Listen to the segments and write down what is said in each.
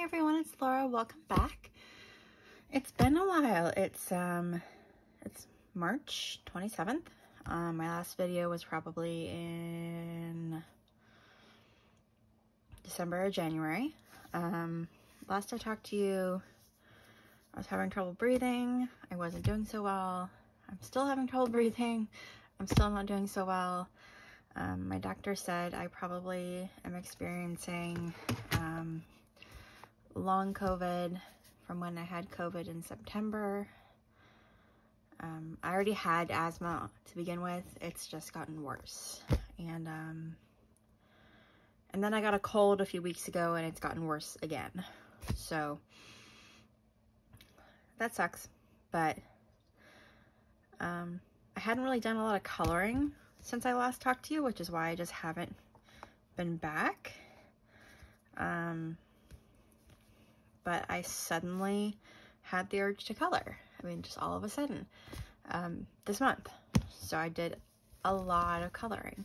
Hi everyone, it's Laura. Welcome back. It's been a while. It's March 27th. My last video was probably in December or January. Last I talked to you, I was having trouble breathing. I wasn't doing so well. I'm still having trouble breathing. I'm still not doing so well. My doctor said I probably am experiencing long COVID from when I had COVID in September. I already had asthma to begin with. It's just gotten worse. And then I got a cold a few weeks ago and it's gotten worse again. So that sucks. But I hadn't really done a lot of coloring since I last talked to you, which is why I just haven't been back. But I suddenly had the urge to color. I mean, just all of a sudden, this month. So I did a lot of coloring.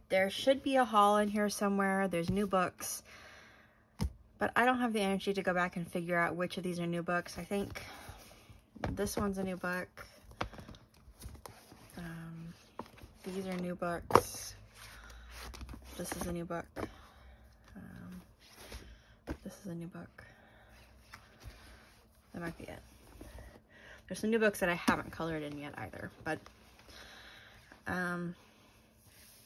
There should be a haul in here somewhere. There's new books, but I don't have the energy to go back and figure out which of these are new books. I think this one's a new book. These are new books. This is a new book. This is a new book. That might be it. There's some new books that I haven't colored in yet either, but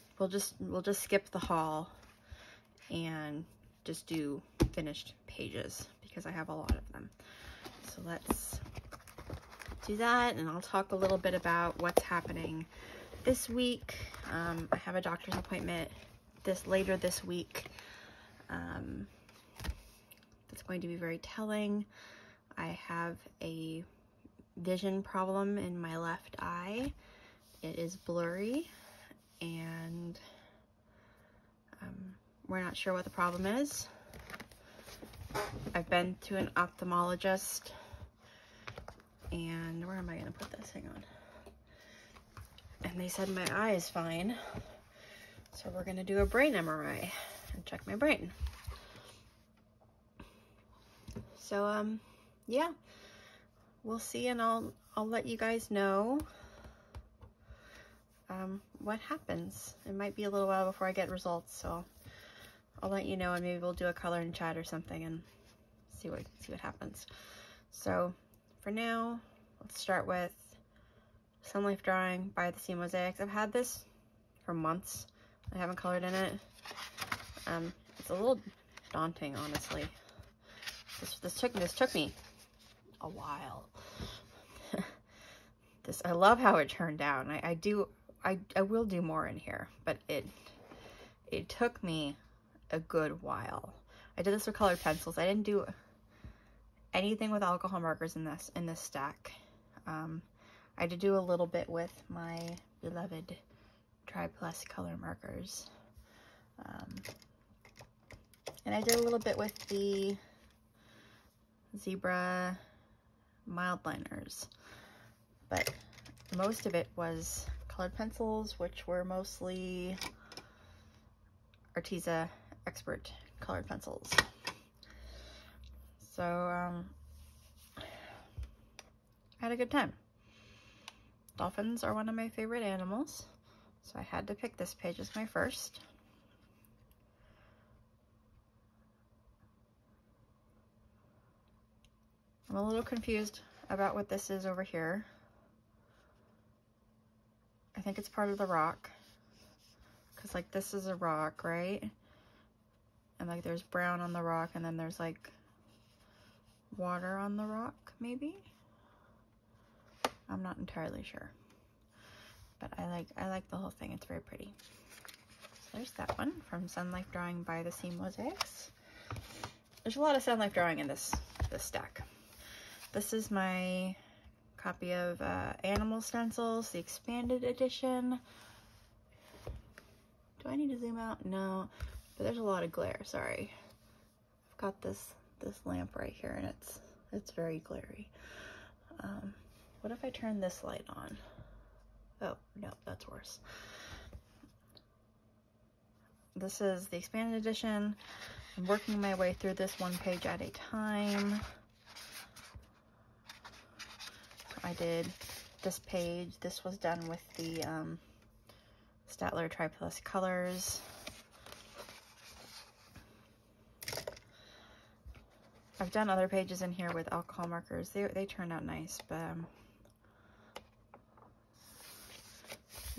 we'll just skip the haul and just do finished pages because I have a lot of them. So let's do that, and I'll talk a little bit about what's happening this week. I have a doctor's appointment later this week. It's going to be very telling. I have a vision problem in my left eye. It is blurry, and we're not sure what the problem is. I've been to an ophthalmologist, and where am I going to put this? Hang on. And they said my eye is fine, so we're going to do a brain MRI and check my brain. So, yeah, we'll see, and I'll let you guys know what happens. It might be a little while before I get results, so I'll let you know, and maybe we'll do a color and chat or something and see what happens. So, for now, let's start with Sun Life Drawing by the Sea Mosaics. I've had this for months. I haven't colored in it. It's a little daunting, honestly. This took me a while. I love how it turned out. I will do more in here, but it took me a good while. I did this with colored pencils. I didn't do anything with alcohol markers in this stack. I did do a little bit with my beloved Tri Plus color markers. And I did a little bit with the Zebra mild liners, but most of it was colored pencils, which were mostly Arteza Expert colored pencils. So I had a good time. Dolphins are one of my favorite animals, so I had to pick this page as my first. I'm a little confused about what this is over here. I think it's part of the rock, because like this is a rock, right? And like there's brown on the rock, and then there's like water on the rock, maybe? I'm not entirely sure, but I like the whole thing. It's very pretty. So there's that one from Sun Life Drawing by the Sea Mosaics. There's a lot of Sun Life Drawing in this stack. This is my copy of Animal Stencils, the expanded edition. Do I need to zoom out? No, but there's a lot of glare, sorry. I've got this lamp right here, and it's very glary. What if I turn this light on? Oh, no, that's worse. This is the expanded edition. I'm working my way through this one page at a time. I did this page. This was done with the Staedtler Tri-Plus colors. I've done other pages in here with alcohol markers. They turned out nice, but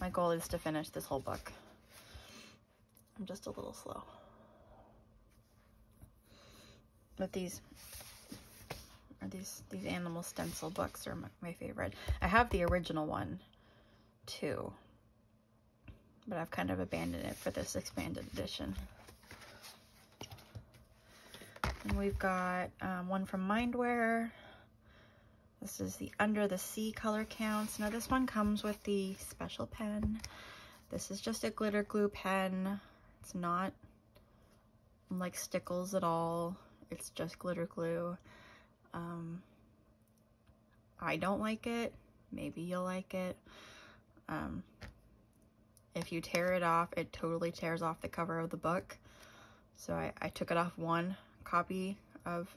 my goal is to finish this whole book. I'm just a little slow. But these animal stencil books are my favorite. I have the original one too, but I've kind of abandoned it for this expanded edition. And we've got one from Mindware. This is the Under the Sea color counts. Now this one comes with the special pen. This is just a glitter glue pen. It's not like stickles at all. It's just glitter glue. I don't like it. Maybe you'll like it. If you tear it off, it totally tears off the cover of the book. So I took it off one copy of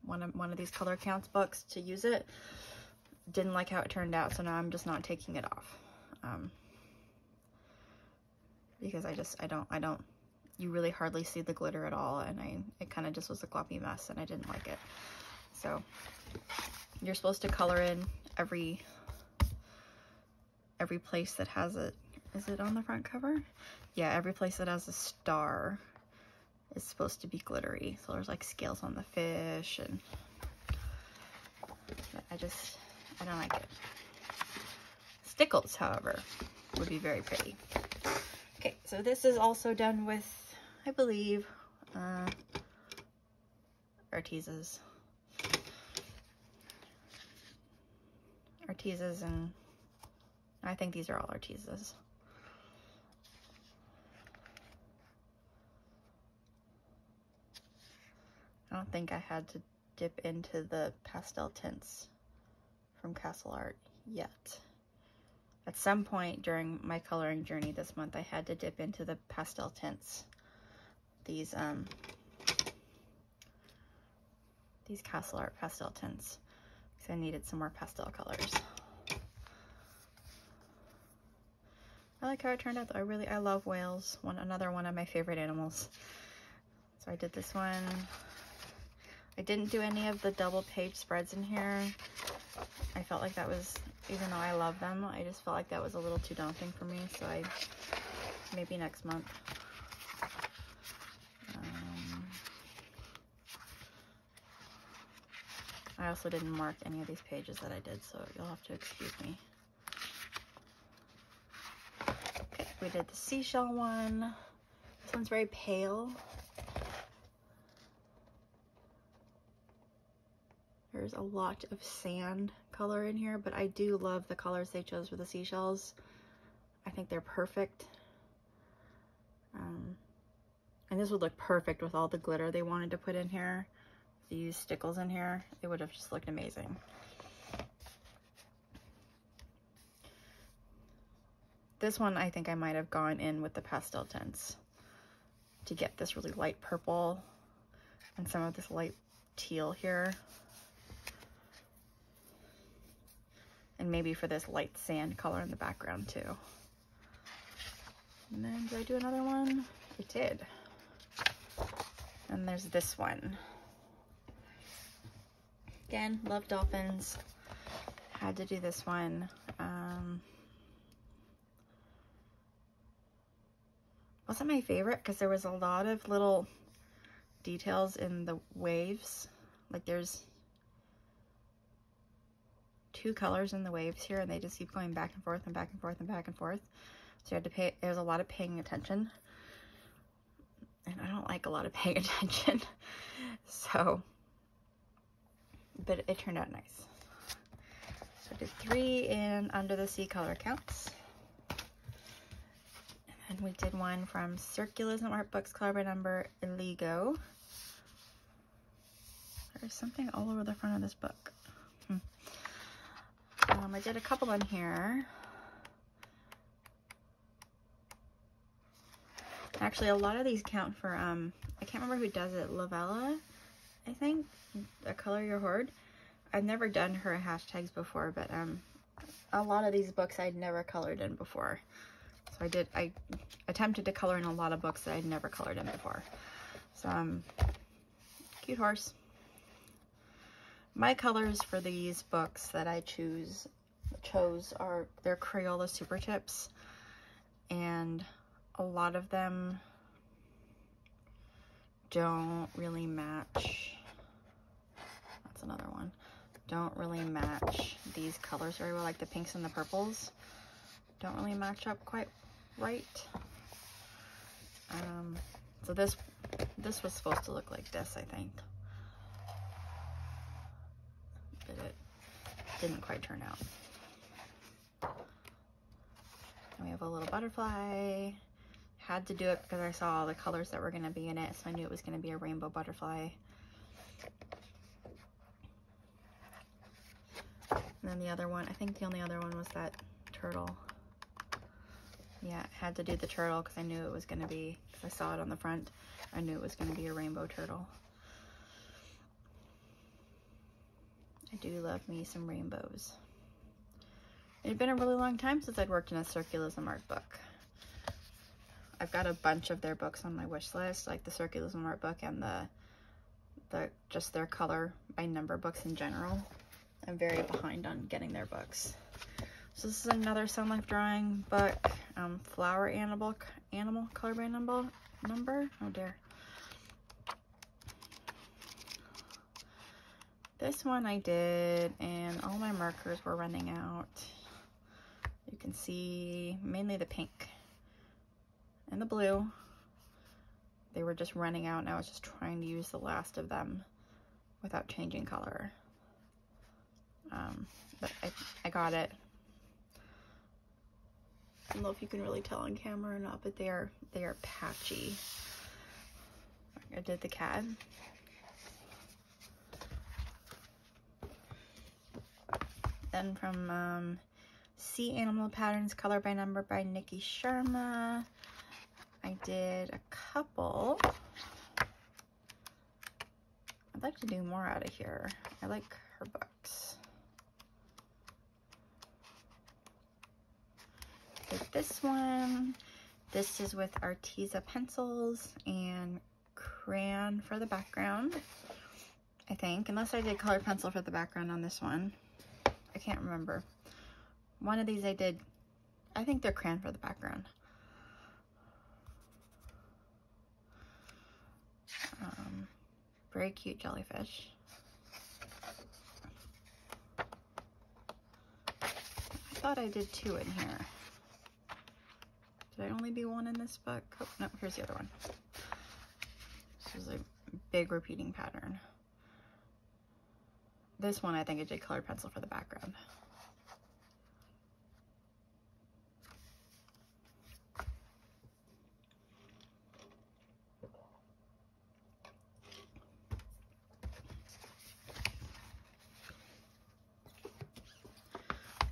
one of these color counts books to use it. Didn't like how it turned out, so now I'm just not taking it off. Because I don't, you really hardly see the glitter at all, and it kind of just was a gloppy mess, and I didn't like it. So you're supposed to color in every place that has it. Is it on the front cover? Yeah, every place that has a star is supposed to be glittery. So there's like scales on the fish, and I don't like it. Stickles, however, would be very pretty. Okay, so this is also done with, I believe, Artezas, and I think these are all Artezas. I don't think I had to dip into the pastel tints from Castle Art yet. At some point during my coloring journey this month, I had to dip into the pastel tints. These Castle Art pastel tints, because I needed some more pastel colors. I like how it turned out though. I love whales. Another one of my favorite animals. So I did this one. I didn't do any of the double page spreads in here. I felt like that was, even though I love them, I just felt like that was a little too daunting for me. So maybe next month. I also didn't mark any of these pages that I did, so you'll have to excuse me. Okay, we did the seashell one. This one's very pale. There's a lot of sand color in here, but I do love the colors they chose for the seashells. I think they're perfect. And this would look perfect with all the glitter they wanted to put in here. If you use stickles in here, it would have just looked amazing. This one, I think I might have gone in with the pastel tints to get this really light purple and some of this light teal here. And maybe for this light sand color in the background too. And then did I do another one? I did. And there's this one. Again, love dolphins. Had to do this one. Wasn't my favorite because there was a lot of little details in the waves. Like there's 2 colors in the waves here, and they just keep going back and forth and back and forth and back and forth. So you had to pay, there was a lot of paying attention. And I don't like a lot of paying attention. So, but it turned out nice. So I did 3 in Under the Sea color counts. And we did one from Circulism Art Books, color by number Iligo. There's something all over the front of this book. I did a couple in here. Actually, a lot of these count for, I can't remember who does it, Lavella, I think, Color Your Horde. I've never done her hashtags before, but a lot of these books I'd never colored in before. So I attempted to color in a lot of books that I'd never colored in before. So, cute horse. My colors for these books that I chose are, they're Crayola Super Chips, and a lot of them don't really match. That's another one. Don't really match these colors very well, like the pinks and the purples. Don't really match up quite right. So this was supposed to look like this, I think. But it didn't quite turn out. And we have a little butterfly. Had to do it because I saw all the colors that were going to be in it, so I knew it was going to be a rainbow butterfly. And then the other one, I think the only other one was that turtle. Yeah, had to do the turtle because I knew it was going to be, because I saw it on the front, I knew it was going to be a rainbow turtle. I do love me some rainbows. It had been a really long time since I'd worked in a Circulism art book. I've got a bunch of their books on my wish list, like the Circulism art book and the just their color by number books in general. I'm very behind on getting their books. So this is another Sun Life drawing book, Flower Animal color by number. Oh dear. This one I did, and all my markers were running out. You can see mainly the pink and the blue. They were just running out, and I was just trying to use the last of them without changing color. But I got it. I don't know if you can really tell on camera or not, but they are patchy. I did the cat. Then from Sea Animal Patterns, Color by Number by Nikki Sharma, I did a couple. I'd like to do more out of here. I like her books. Did this one. This is with Arteza pencils and crayon for the background, I think, unless I did colored pencil for the background on this one. I can't remember. One of these I did, I think they're crayon for the background. Very cute jellyfish. I thought I did two in here. Did I only be one in this book? Oh, no, here's the other one. This is a big repeating pattern. This one I think I did colored pencil for the background.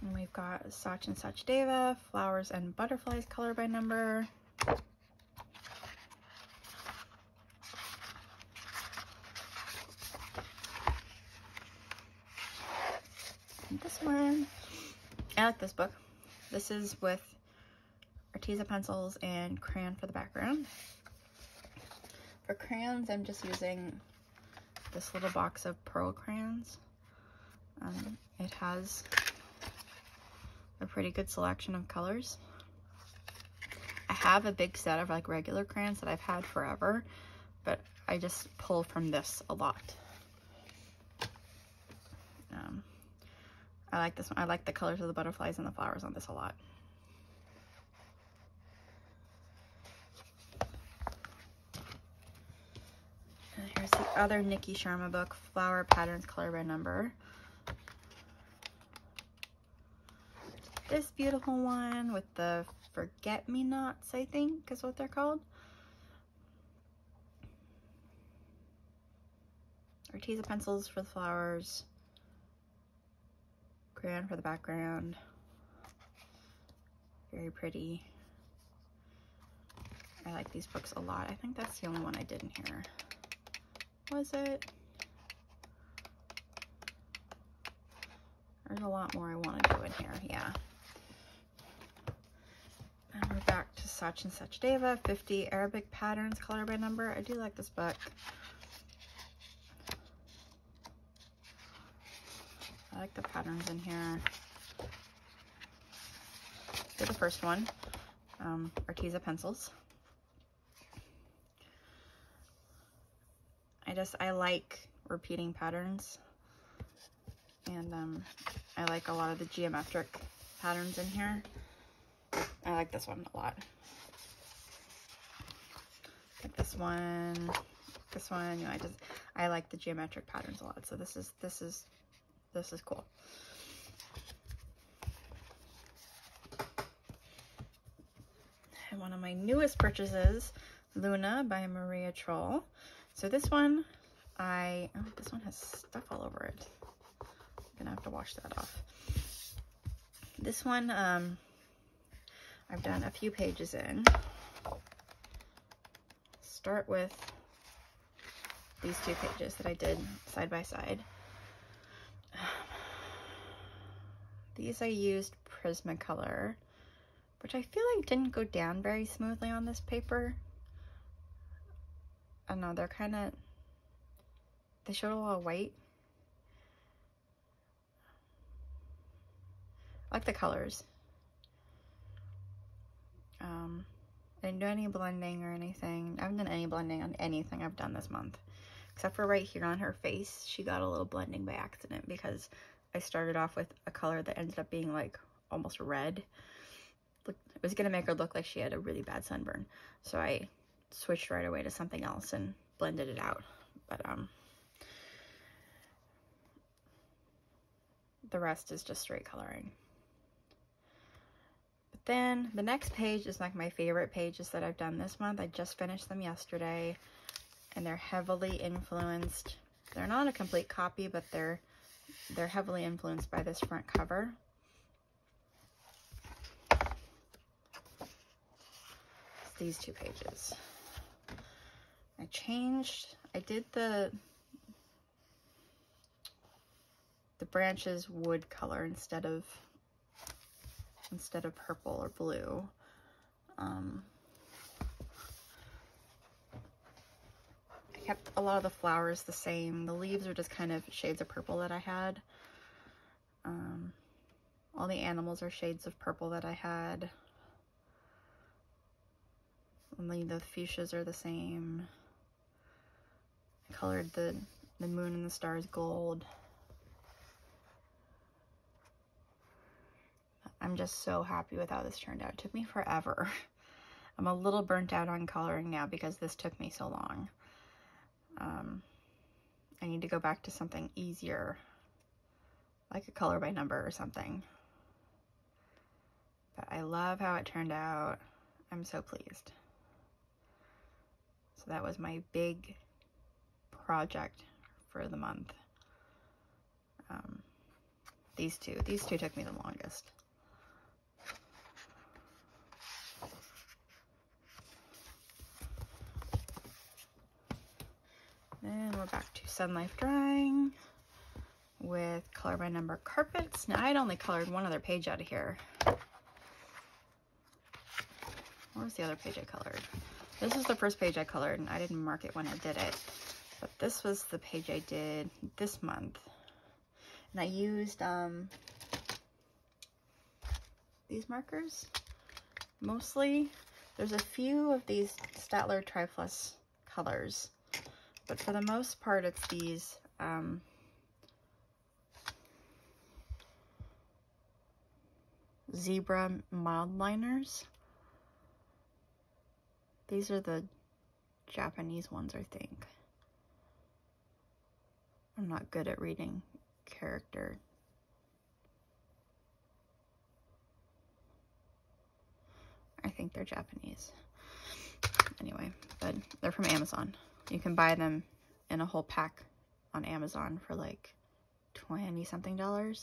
And we've got Sach and Sachdeva, Flowers and Butterflies, color by number. And this one, I like this book. This is with Arteza pencils and crayon for the background. For crayons, I'm just using this little box of pearl crayons. It has a pretty good selection of colors. I have a big set of like regular crayons that I've had forever, but I just pull from this a lot. I like this one. I like the colors of the butterflies and the flowers on this a lot. And here's the other Nikki Sharma book, Flower Patterns, Color by Number. This beautiful one with the forget-me-nots, I think is what they're called. Arteza pencils for the flowers. Crayon for the background. Very pretty. I like these books a lot. I think that's the only one I did in here. Was it? There's a lot more I want to do in here, yeah. And we're back to Such and Such Deva, 50 Arabic Patterns, color by number. I do like this book. I like the patterns in here. Here's the first one, Arteza pencils. I like repeating patterns, and I like a lot of the geometric patterns in here. I like this one a lot. Like this one, you know, I like the geometric patterns a lot. So this is cool. And one of my newest purchases, Luna by Maria Troll. So this one, this one has stuff all over it. I'm gonna have to wash that off. This one, I've done a few pages in. Start with these 2 pages that I did side by side. These I used Prismacolor, which I feel like didn't go down very smoothly on this paper. I don't know, they showed a lot of white. I like the colors. I didn't do any blending or anything. I haven't done any blending on anything I've done this month. Except for right here on her face, she got a little blending by accident because I started off with a color that ended up being like almost red. It was gonna make her look like she had a really bad sunburn. So I switched right away to something else and blended it out. But the rest is just straight coloring. But then the next page is like my favorite pages that I've done this month. I just finished them yesterday, and they're heavily influenced. They're not a complete copy, but they're heavily influenced by this front cover. It's these 2 pages. I did the branches wood color instead of purple or blue. I kept a lot of the flowers the same. The leaves are just kind of shades of purple that I had. All the animals are shades of purple that I had. Only the fuchsias are the same. I colored the moon and the stars gold. I'm just so happy with how this turned out. It took me forever. I'm a little burnt out on coloring now because this took me so long. I need to go back to something easier, like a color by number or something. But I love how it turned out. I'm so pleased. So that was my big project for the month. These two took me the longest. Then we're back to Sun Life Drawing with color by number carpets. Now I'd only colored one other page out of here. Where was the other page I colored? This was the first page I colored, and I didn't mark it when I did it. But this was the page I did this month. And I used these markers mostly. There's a few of these Staedtler Triflush colors, but for the most part it's these zebra mild liners. These are the Japanese ones, I think. I'm not good at reading character. I think they're Japanese. Anyway, but they're from Amazon. You can buy them in a whole pack on Amazon for like $20-something. You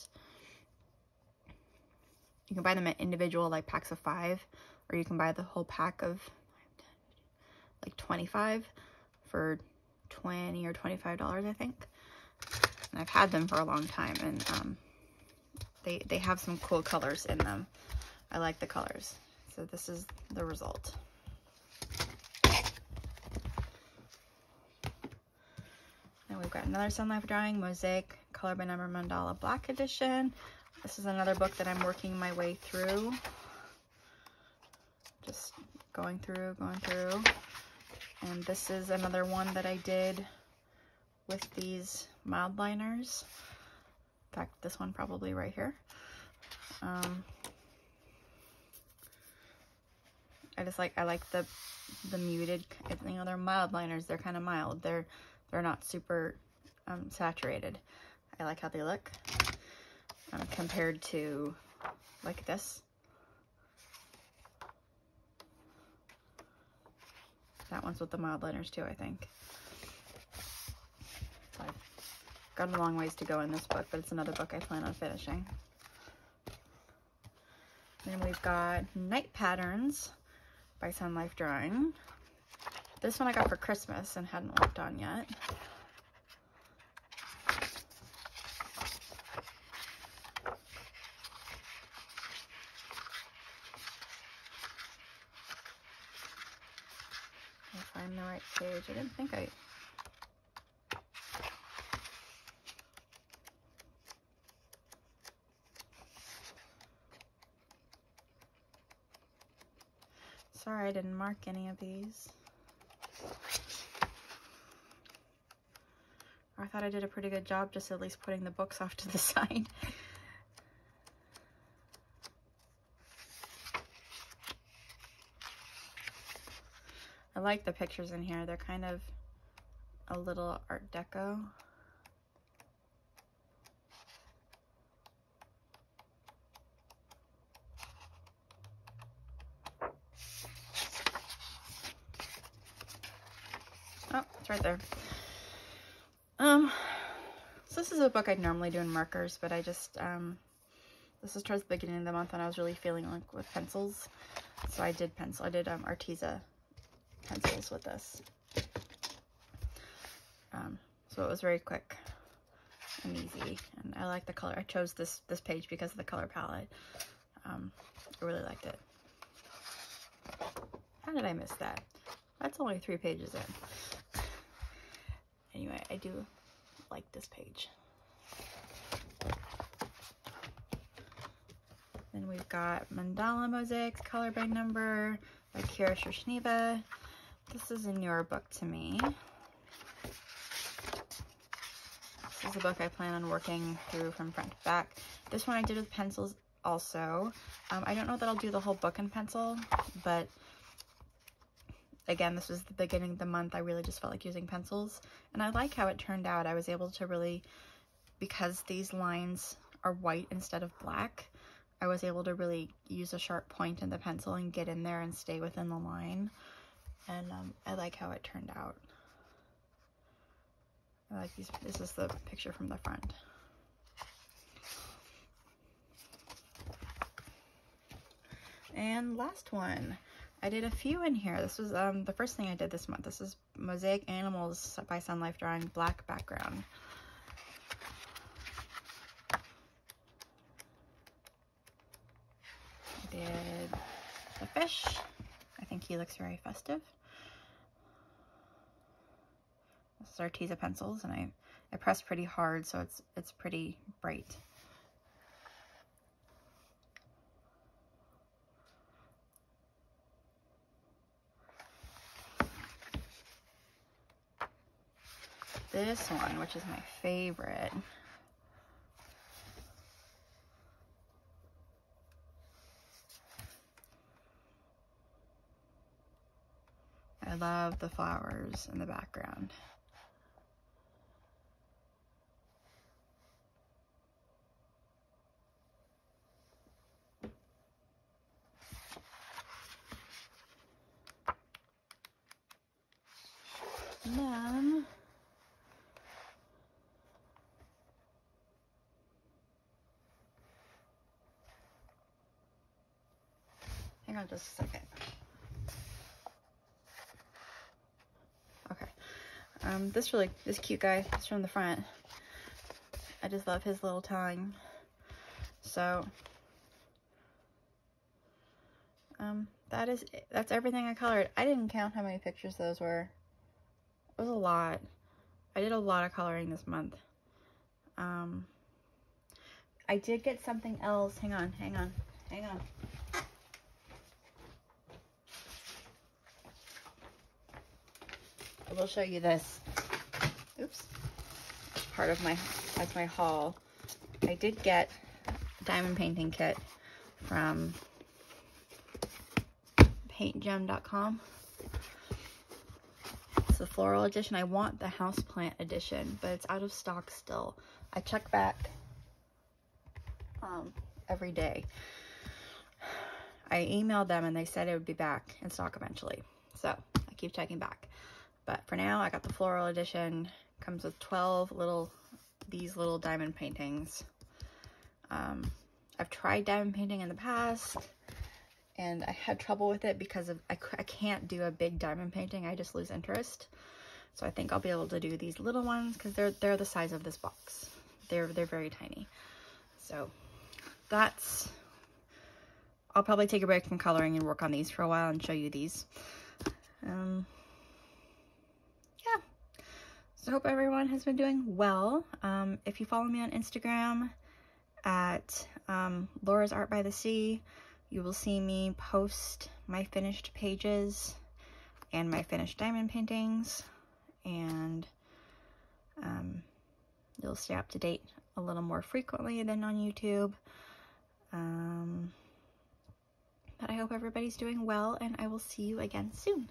can buy them at individual like packs of 5, or you can buy the whole pack of like 25 for $20 or $25, I think. And I've had them for a long time, and they have some cool colors in them. I like the colors. So this is the result. And we've got another Sun Life drawing, Mosaic Color by Number Mandala Black Edition. This is another book that I'm working my way through. Just going through. And this is another one that I did with these mild liners. In fact, this one probably right here. I like the muted, you know, they're mild liners. They're kind of mild. They're not super saturated. I like how they look compared to like this. That one's with the mild liners too, I think. So I've got a long ways to go in this book, but it's another book I plan on finishing. Then we've got Night Patterns by Sun Life Drawing. This one I got for Christmas and hadn't worked on yet. I'll find the right page. I didn't think I... Sorry, I didn't mark any of these. I thought I did a pretty good job just at least putting the books off to the side. I like the pictures in here. They're kind of a little Art Deco. Oh, it's right there. So this is a book I'd normally do in markers, but I just, this is towards the beginning of the month and I was really feeling like with pencils. So I did Arteza pencils with this. So it was very quick and easy, and I like the color. I chose this page because of the color palette. I really liked it. How did I miss that? That's only 3 pages in. Anyway, I do like this page. Then we've got Mandala Mosaics, Color by Number by Kira Shrishniva. This is a newer book to me. This is a book I plan on working through from front to back. This one I did with pencils also. I don't know that I'll do the whole book in pencil, but again, this was the beginning of the month. I really just felt like using pencils, and I like how it turned out. I was able to really, because these lines are white instead of black, I was able to really use a sharp point in the pencil and get in there and stay within the line. And I like how it turned out. I like these. This is the picture from the front. And last one. I did a few in here. This was the first thing I did this month. This is Mosaic Animals by Sun Life Drawing, black background. I did the fish. I think he looks very festive. This is Arteza pencils, and I pressed pretty hard, so it's pretty bright. This one, which is my favorite. I love the flowers in the background. And then hang on just a second. This cute guy, it's from the front. I just love his little tongue. So that's everything I colored. I didn't count how many pictures those were. It was a lot. I did a lot of coloring this month. I did get something else. Hang on. I will show you this. Oops. That's my haul. I did get a diamond painting kit from paintgem.com. It's the floral edition. I want the houseplant edition, but it's out of stock still. I check back every day. I emailed them and they said it would be back in stock eventually. So I keep checking back. But for now, I got the floral edition. Comes with 12 these little diamond paintings. I've tried diamond painting in the past and I had trouble with it because I can't do a big diamond painting. I just lose interest. So I think I'll be able to do these little ones because they're the size of this box. They're very tiny. So I'll probably take a break from coloring and work on these for a while and show you these. Yeah. So I hope everyone has been doing well. If you follow me on Instagram at Laura's Art by the Sea, you will see me post my finished pages and my finished diamond paintings, and you'll stay up to date a little more frequently than on YouTube. But I hope everybody's doing well, and I will see you again soon.